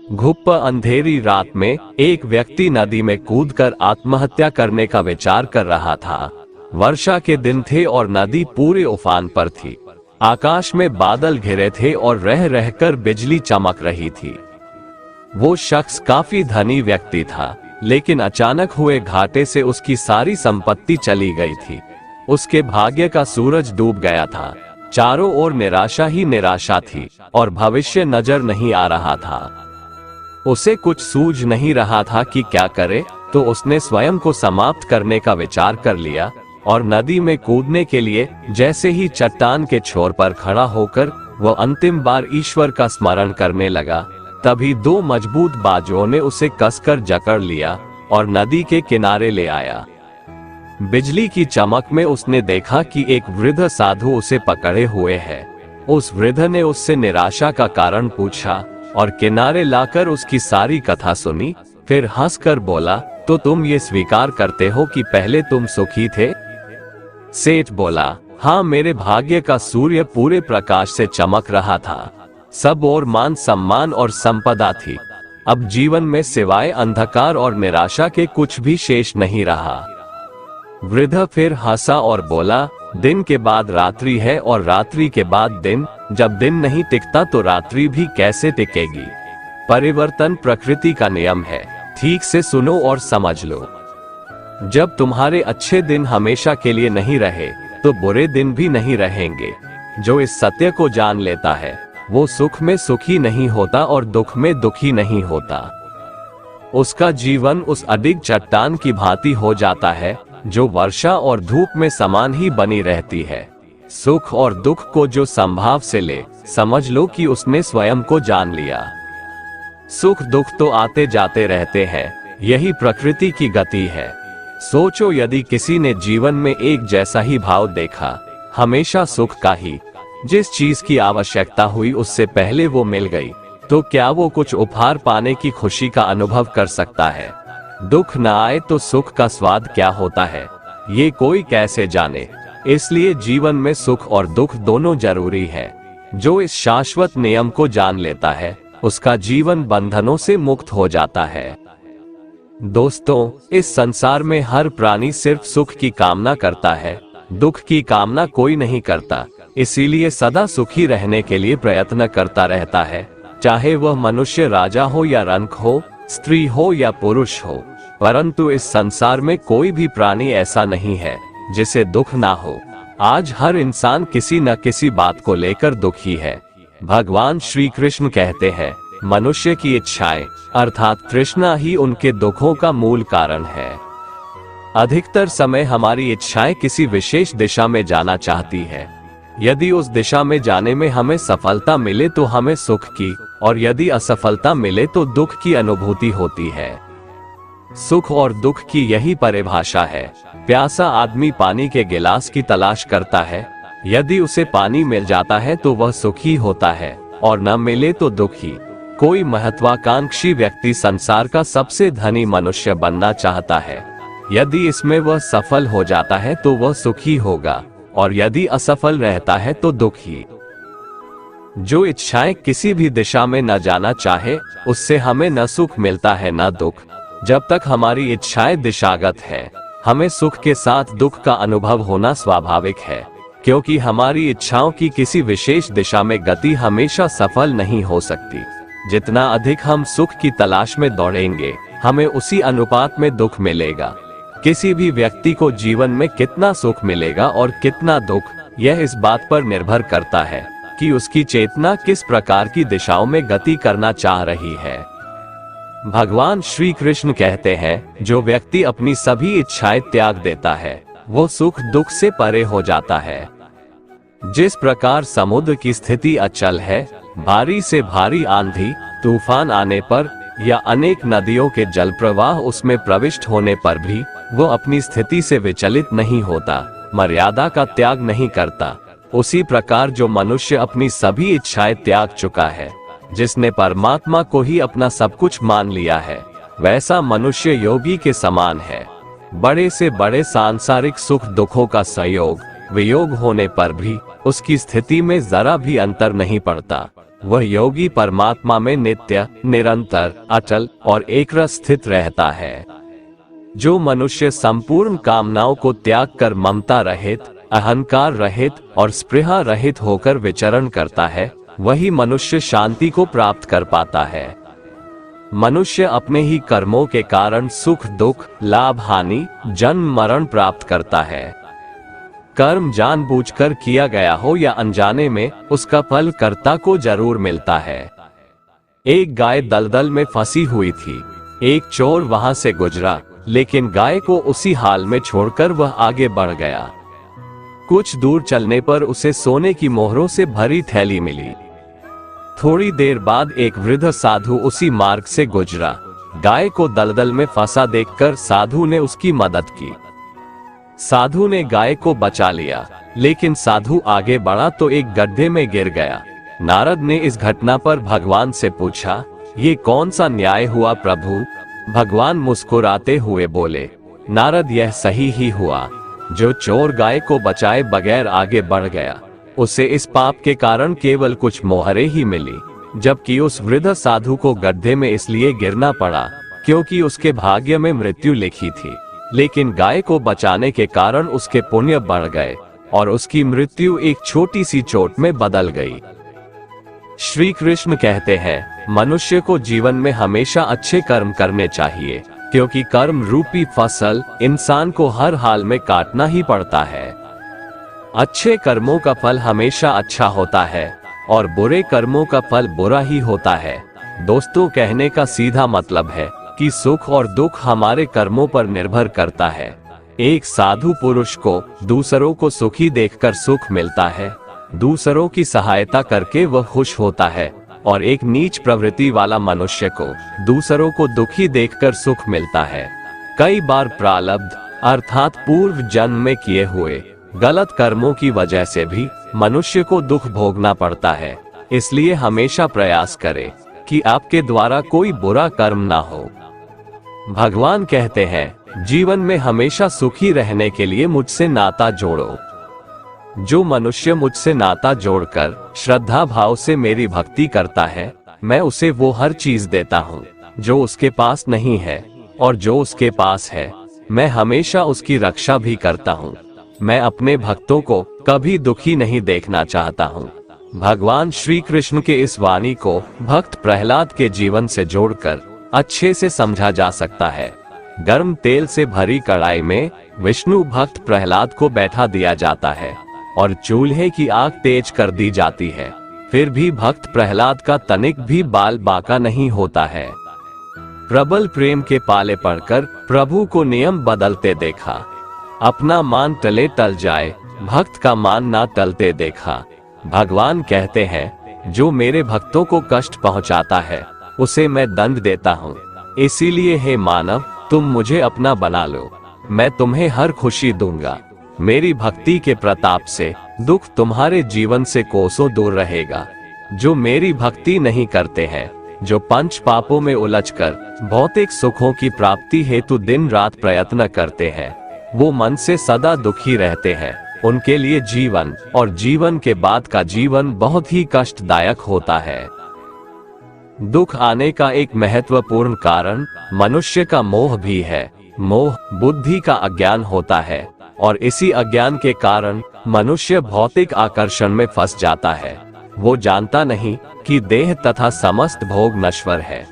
घुप्प अंधेरी रात में एक व्यक्ति नदी में कूदकर आत्महत्या करने का विचार कर रहा था। वर्षा के दिन थे और नदी पूरे उफान पर थी। आकाश में बादल घिरे थे और रह रहकर बिजली चमक रही थी। वो शख्स काफी धनी व्यक्ति था, लेकिन अचानक हुए घाटे से उसकी सारी संपत्ति चली गई थी। उसके भाग्य का सूरज डूब गया था। चारों ओर निराशा ही निराशा थी और भविष्य नजर नहीं आ रहा था। उसे कुछ सूझ नहीं रहा था कि क्या करे, तो उसने स्वयं को समाप्त करने का विचार कर लिया और नदी में कूदने के लिए जैसे ही चट्टान के छोर पर खड़ा होकर वह अंतिम बार ईश्वर का स्मरण करने लगा, तभी दो मजबूत बाजुओं ने उसे कसकर जकड़ लिया और नदी के किनारे ले आया। बिजली की चमक में उसने देखा कि एक वृद्ध साधु उसे पकड़े हुए है। उस वृद्ध ने उससे निराशा का कारण पूछा और किनारे लाकर उसकी सारी कथा सुनी। फिर हंसकर बोला, तो तुम ये स्वीकार करते हो कि पहले तुम सुखी थे? सेठ बोला, हाँ, मेरे भाग्य का सूर्य पूरे प्रकाश से चमक रहा था। सब और मान सम्मान और संपदा थी। अब जीवन में सिवाय अंधकार और निराशा के कुछ भी शेष नहीं रहा। वृद्ध फिर हंसा और बोला, दिन के बाद रात्रि है और रात्रि के बाद दिन। जब दिन नहीं टिकता तो रात्रि भी कैसे टिकेगी? परिवर्तन प्रकृति का नियम है। ठीक से सुनो और समझ लो। जब तुम्हारे अच्छे दिन हमेशा के लिए नहीं रहे, तो बुरे दिन भी नहीं रहेंगे। जो इस सत्य को जान लेता है, वो सुख में सुखी नहीं होता और दुख में दुखी नहीं होता। उसका जीवन उस अडिग चट्टान की भांति हो जाता है, जो वर्षा और धूप में समान ही बनी रहती है। सुख और दुख को जो संभाव से ले, समझ लो कि उसने स्वयं को जान लिया। सुख दुख तो आते जाते रहते हैं, यही प्रकृति की गति है। सोचो, यदि किसी ने जीवन में एक जैसा ही भाव देखा, हमेशा सुख का ही, जिस चीज की आवश्यकता हुई उससे पहले वो मिल गई, तो क्या वो कुछ उपहार पाने की खुशी का अनुभव कर सकता है? दुख न आए तो सुख का स्वाद क्या होता है, ये कोई कैसे जाने। इसलिए जीवन में सुख और दुख दोनों जरूरी है। जो इस शाश्वत नियम को जान लेता है, उसका जीवन बंधनों से मुक्त हो जाता है। दोस्तों, इस संसार में हर प्राणी सिर्फ सुख की कामना करता है, दुख की कामना कोई नहीं करता। इसीलिए सदा सुखी रहने के लिए प्रयत्न करता रहता है, चाहे वह मनुष्य राजा हो या रंक हो, स्त्री हो या पुरुष हो। परंतु इस संसार में कोई भी प्राणी ऐसा नहीं है जिसे दुख ना हो। आज हर इंसान किसी न किसी बात को लेकर दुखी है। भगवान श्री कृष्ण कहते हैं, मनुष्य की इच्छाएं अर्थात तृष्णा ही उनके दुखों का मूल कारण है। अधिकतर समय हमारी इच्छाएं किसी विशेष दिशा में जाना चाहती है। यदि उस दिशा में जाने में हमें सफलता मिले तो हमें सुख की, और यदि असफलता मिले तो दुख की अनुभूति होती है। सुख और दुख की यही परिभाषा है। प्यासा आदमी पानी के गिलास की तलाश करता है। यदि उसे पानी मिल जाता है तो वह सुखी होता है, और न मिले तो दुखी। कोई महत्वाकांक्षी व्यक्ति संसार का सबसे धनी मनुष्य बनना चाहता है। यदि इसमें वह सफल हो जाता है तो वह सुखी होगा, और यदि असफल रहता है तो दुखी। जो इच्छाएं किसी भी दिशा में न जाना चाहे, उससे हमें न सुख मिलता है न दुख। जब तक हमारी इच्छाएं दिशागत है, हमें सुख के साथ दुख का अनुभव होना स्वाभाविक है, क्योंकि हमारी इच्छाओं की किसी विशेष दिशा में गति हमेशा सफल नहीं हो सकती। जितना अधिक हम सुख की तलाश में दौड़ेंगे, हमें उसी अनुपात में दुख मिलेगा। किसी भी व्यक्ति को जीवन में कितना सुख मिलेगा और कितना दुख, यह इस बात पर निर्भर करता है कि उसकी चेतना किस प्रकार की दिशाओं में गति करना चाह रही है। भगवान श्री कृष्ण कहते हैं, जो व्यक्ति अपनी सभी इच्छाएं त्याग देता है, वो सुख दुख से परे हो जाता है। जिस प्रकार समुद्र की स्थिति अचल है, भारी से भारी आंधी तूफान आने पर या अनेक नदियों के जल प्रवाह उसमें प्रविष्ट होने पर भी वो अपनी स्थिति से विचलित नहीं होता, मर्यादा का त्याग नहीं करता, उसी प्रकार जो मनुष्य अपनी सभी इच्छाएं त्याग चुका है, जिसने परमात्मा को ही अपना सब कुछ मान लिया है, वैसा मनुष्य योगी के समान है। बड़े से बड़े सांसारिक सुख दुखों का संयोग वियोग होने पर भी उसकी स्थिति में जरा भी अंतर नहीं पड़ता। वह योगी परमात्मा में नित्य, निरंतर, अचल और एकरस स्थित रहता है। जो मनुष्य संपूर्ण कामनाओं को त्याग कर ममता रहित, अहंकार रहित और स्पृहा रहित होकर विचरण करता है, वही मनुष्य शांति को प्राप्त कर पाता है। मनुष्य अपने ही कर्मों के कारण सुख दुख, लाभ हानि, जन्म मरण प्राप्त करता है। कर्म जानबूझकर किया गया हो या अनजाने में, उसका फल कर्ता को जरूर मिलता है। एक गाय दलदल में फंसी हुई थी। एक चोर वहां से गुजरा, लेकिन गाय को उसी हाल में छोड़कर वह आगे बढ़ गया। कुछ दूर चलने पर उसे सोने की मोहरों से भरी थैली मिली। थोड़ी देर बाद एक वृद्ध साधु उसी मार्ग से गुजरा। गाय को दलदल में फंसा देखकर साधु ने उसकी मदद की। साधु ने गाय को बचा लिया, लेकिन साधु आगे बढ़ा तो एक गड्ढे में गिर गया। नारद ने इस घटना पर भगवान से पूछा, ये कौन सा न्याय हुआ प्रभु? भगवान मुस्कुराते हुए बोले, नारद यह सही ही हुआ। जो चोर गाय को बचाए बगैर आगे बढ़ गया, उसे इस पाप के कारण केवल कुछ मोहरें ही मिली, जबकि उस वृद्ध साधु को गड्ढे में इसलिए गिरना पड़ा क्योंकि उसके भाग्य में मृत्यु लिखी थी। लेकिन गाय को बचाने के कारण उसके पुण्य बढ़ गए और उसकी मृत्यु एक छोटी सी चोट में बदल गई। श्री कृष्ण कहते हैं, मनुष्य को जीवन में हमेशा अच्छे कर्म करने चाहिए, क्योंकि कर्म रूपी फसल इंसान को हर हाल में काटना ही पड़ता है। अच्छे कर्मों का फल हमेशा अच्छा होता है और बुरे कर्मों का फल बुरा ही होता है। दोस्तों, कहने का सीधा मतलब है कि सुख और दुख हमारे कर्मों पर निर्भर करता है। एक साधु पुरुष को दूसरों को सुखी देखकर सुख मिलता है, दूसरों की सहायता करके वह खुश होता है, और एक नीच प्रवृत्ति वाला मनुष्य को दूसरों को दुखी देखकर सुख मिलता है। कई बार प्रारब्ध अर्थात पूर्व जन्म में किए हुए गलत कर्मों की वजह से भी मनुष्य को दुख भोगना पड़ता है। इसलिए हमेशा प्रयास करें कि आपके द्वारा कोई बुरा कर्म ना हो। भगवान कहते हैं, जीवन में हमेशा सुखी रहने के लिए मुझसे नाता जोड़ो। जो मनुष्य मुझसे नाता जोड़कर श्रद्धा भाव से मेरी भक्ति करता है, मैं उसे वो हर चीज देता हूँ जो उसके पास नहीं है, और जो उसके पास है मैं हमेशा उसकी रक्षा भी करता हूँ। मैं अपने भक्तों को कभी दुखी नहीं देखना चाहता हूँ। भगवान श्री कृष्ण के इस वाणी को भक्त प्रहलाद के जीवन से जोड़कर अच्छे से समझा जा सकता है। गर्म तेल से भरी कढ़ाई में विष्णु भक्त प्रहलाद को बैठा दिया जाता है और चूल्हे की आग तेज कर दी जाती है। फिर भी भक्त प्रहलाद का तनिक भी बाल बांका नहीं होता है। प्रबल प्रेम के पाले पड़कर प्रभु को नियम बदलते देखा। अपना मान टले टल जाए, भक्त का मान ना टलते देखा। भगवान कहते हैं, जो मेरे भक्तों को कष्ट पहुंचाता है उसे मैं दंड देता हूँ। इसीलिए हे मानव, तुम मुझे अपना बना लो, मैं तुम्हें हर खुशी दूंगा। मेरी भक्ति के प्रताप से दुख तुम्हारे जीवन से कोसों दूर रहेगा। जो मेरी भक्ति नहीं करते हैं, जो पंच पापों में उलझकर भौतिक सुखों की प्राप्ति हेतु दिन रात प्रयत्न करते हैं, वो मन से सदा दुखी रहते हैं। उनके लिए जीवन और जीवन के बाद का जीवन बहुत ही कष्टदायक होता है। दुख आने का एक महत्वपूर्ण कारण मनुष्य का मोह भी है। मोह बुद्धि का अज्ञान होता है, और इसी अज्ञान के कारण मनुष्य भौतिक आकर्षण में फंस जाता है। वो जानता नहीं कि देह तथा समस्त भोग नश्वर है।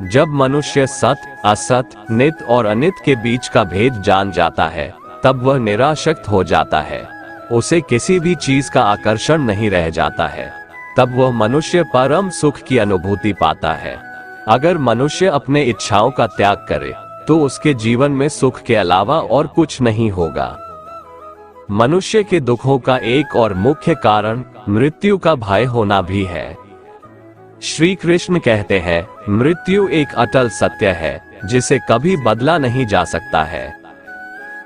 जब मनुष्य सत, असत, नित और अनित के बीच का भेद जान जाता है, तब वह निराशक्त हो जाता है। उसे किसी भी चीज का आकर्षण नहीं रह जाता है। तब वह मनुष्य परम सुख की अनुभूति पाता है। अगर मनुष्य अपने इच्छाओं का त्याग करे, तो उसके जीवन में सुख के अलावा और कुछ नहीं होगा। मनुष्य के दुखों का एक और मुख्य कारण मृत्यु का भय होना भी है। श्री कृष्ण कहते हैं, मृत्यु एक अटल सत्य है जिसे कभी बदला नहीं जा सकता है।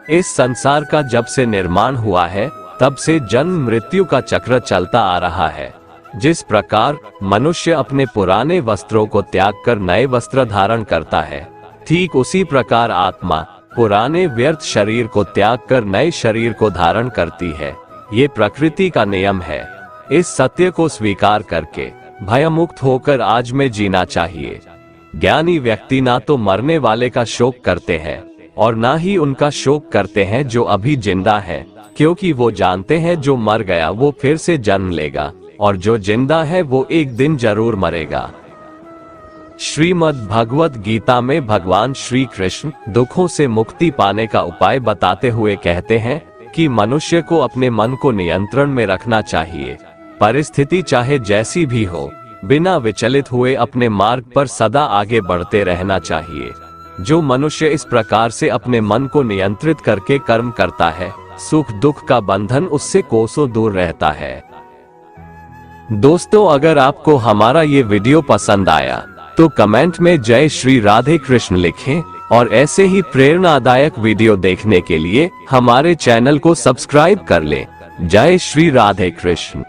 इस संसार का जब से निर्माण हुआ है, तब से जन्म मृत्यु का चक्र चलता आ रहा है। जिस प्रकार मनुष्य अपने पुराने वस्त्रों को त्याग कर नए वस्त्र धारण करता है, ठीक उसी प्रकार आत्मा पुराने व्यर्थ शरीर को त्याग कर नए शरीर को धारण करती है। ये प्रकृति का नियम है। इस सत्य को स्वीकार करके भयमुक्त होकर आज में जीना चाहिए। ज्ञानी व्यक्ति ना तो मरने वाले का शोक करते हैं और ना ही उनका शोक करते हैं जो अभी जिंदा है, क्योंकि वो जानते हैं जो मर गया वो फिर से जन्म लेगा और जो जिंदा है वो एक दिन जरूर मरेगा। श्रीमद् भगवत गीता में भगवान श्री कृष्ण दुखों से मुक्ति पाने का उपाय बताते हुए कहते हैं कि मनुष्य को अपने मन को नियंत्रण में रखना चाहिए। परिस्थिति चाहे जैसी भी हो, बिना विचलित हुए अपने मार्ग पर सदा आगे बढ़ते रहना चाहिए। जो मनुष्य इस प्रकार से अपने मन को नियंत्रित करके कर्म करता है, सुख दुख का बंधन उससे कोसों दूर रहता है। दोस्तों, अगर आपको हमारा ये वीडियो पसंद आया तो कमेंट में जय श्री राधे कृष्ण लिखें और ऐसे ही प्रेरणादायक वीडियो देखने के लिए हमारे चैनल को सब्सक्राइब कर लें। जय श्री राधे कृष्ण।